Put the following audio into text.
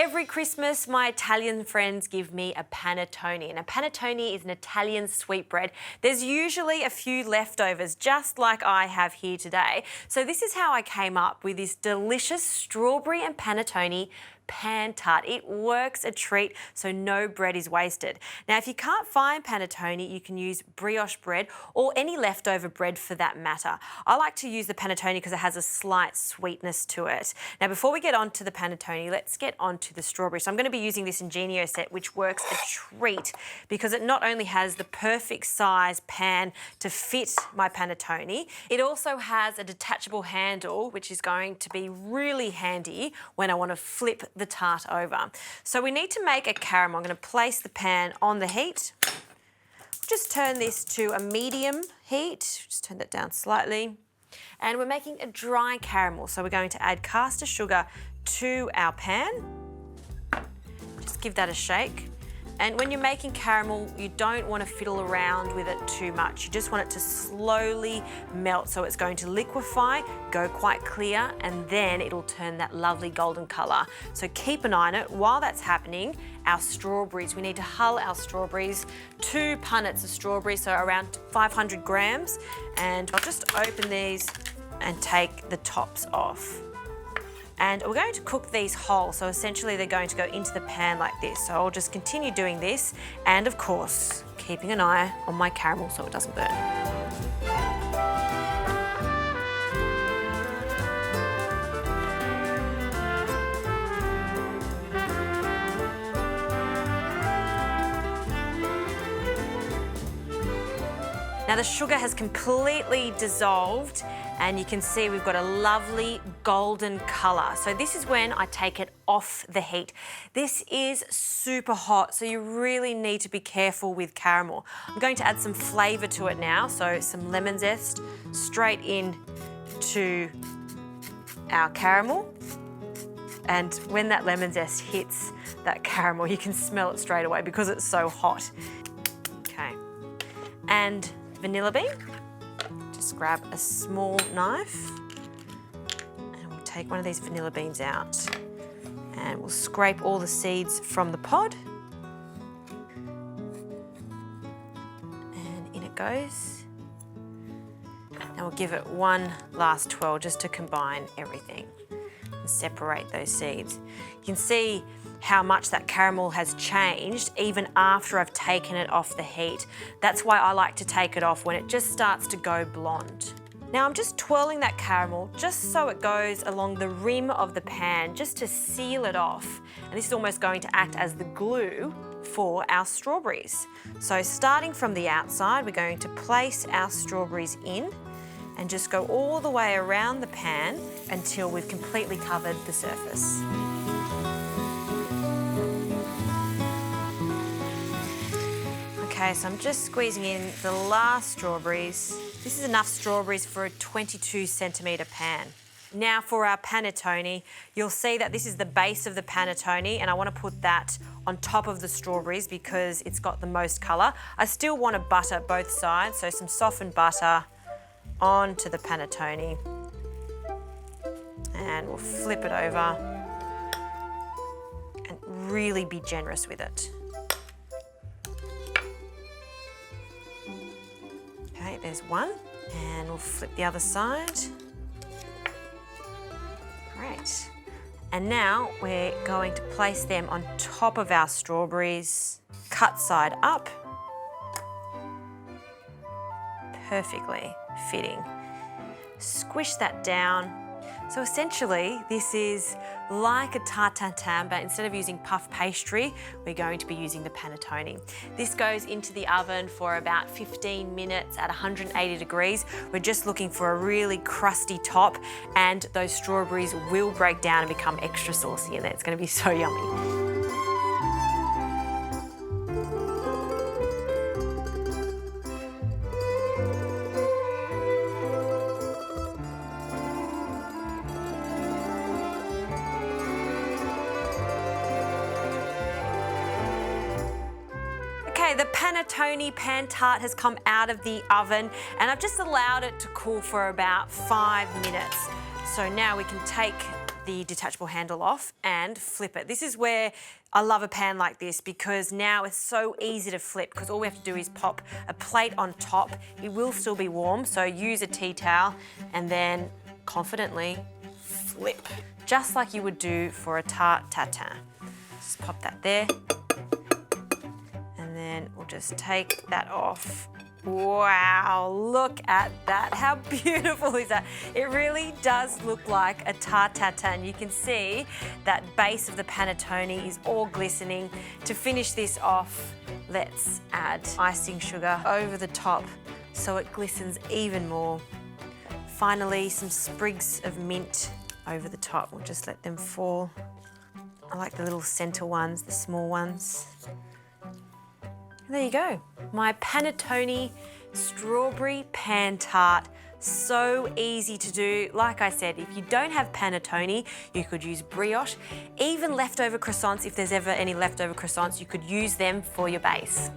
Every Christmas, my Italian friends give me a panettone. And a panettone is an Italian sweetbread. There's usually a few leftovers, just like I have here today. So this is how I came up with this delicious strawberry and panettone pan tart. It works a treat, so no bread is wasted. Now, if you can't find panettone, you can use brioche bread or any leftover bread for that matter. I like to use the panettone because it has a slight sweetness to it. Now, before we get on to the panettone, let's get on to the strawberry. So I'm going to be using this Ingenio set, which works a treat because it not only has the perfect size pan to fit my panettone, it also has a detachable handle, which is going to be really handy when I want to flip the tart over. So we need to make a caramel. I'm going to place the pan on the heat. Just turn this to a medium heat. Just turn that down slightly. And we're making a dry caramel. So we're going to add caster sugar to our pan. Just give that a shake. And when you're making caramel, you don't want to fiddle around with it too much. You just want it to slowly melt. So it's going to liquefy, go quite clear, and then it'll turn that lovely golden colour. So keep an eye on it. While that's happening, our strawberries, we need to hull our strawberries, 2 punnets of strawberries, so around 500 grams. And I'll just open these and take the tops off. And we're going to cook these whole, so essentially they're going to go into the pan like this. So I'll just continue doing this, and of course, keeping an eye on my caramel so it doesn't burn. Now the sugar has completely dissolved and you can see we've got a lovely golden colour. So this is when I take it off the heat. This is super hot, so you really need to be careful with caramel. I'm going to add some flavour to it now, so some lemon zest straight in to our caramel. And when that lemon zest hits that caramel, you can smell it straight away because it's so hot. Okay, and vanilla bean. Just grab a small knife and we'll take one of these vanilla beans out and we'll scrape all the seeds from the pod. And in it goes. And we'll give it one last twirl just to combine everything and separate those seeds. You can see how much that caramel has changed even after I've taken it off the heat. That's why I like to take it off when it just starts to go blonde. Now I'm just twirling that caramel just so it goes along the rim of the pan, just to seal it off. And this is almost going to act as the glue for our strawberries. So starting from the outside, we're going to place our strawberries in and just go all the way around the pan until we've completely covered the surface. Okay, so I'm just squeezing in the last strawberries. This is enough strawberries for a 22 centimetre pan. Now for our panettone, you'll see that this is the base of the panettone and I want to put that on top of the strawberries because it's got the most colour. I still want to butter both sides, so some softened butter onto the panettone. And we'll flip it over and really be generous with it. Okay, there's one, and we'll flip the other side. Great. And now we're going to place them on top of our strawberries, cut side up. Perfectly fitting. Squish that down. So essentially, this is like a tart tatin, but instead of using puff pastry, we're going to be using the panettone. This goes into the oven for about 15 minutes at 180 degrees. We're just looking for a really crusty top, and those strawberries will break down and become extra saucy in there. It's going to be so yummy. Okay, the panettone pan tart has come out of the oven and I've just allowed it to cool for about 5 minutes. So now we can take the detachable handle off and flip it. This is where I love a pan like this because now it's so easy to flip because all we have to do is pop a plate on top. It will still be warm, so use a tea towel and then confidently flip, just like you would do for a tart tatin. Just pop that there. And then we'll just take that off. Wow, look at that. How beautiful is that? It really does look like a tart tatin. You can see that base of the panettone is all glistening. To finish this off, let's add icing sugar over the top so it glistens even more. Finally, some sprigs of mint over the top. We'll just let them fall. I like the little center ones, the small ones. There you go, my panettone strawberry pan tart. So easy to do. Like I said, if you don't have panettone, you could use brioche. Even leftover croissants, if there's ever any leftover croissants, you could use them for your base.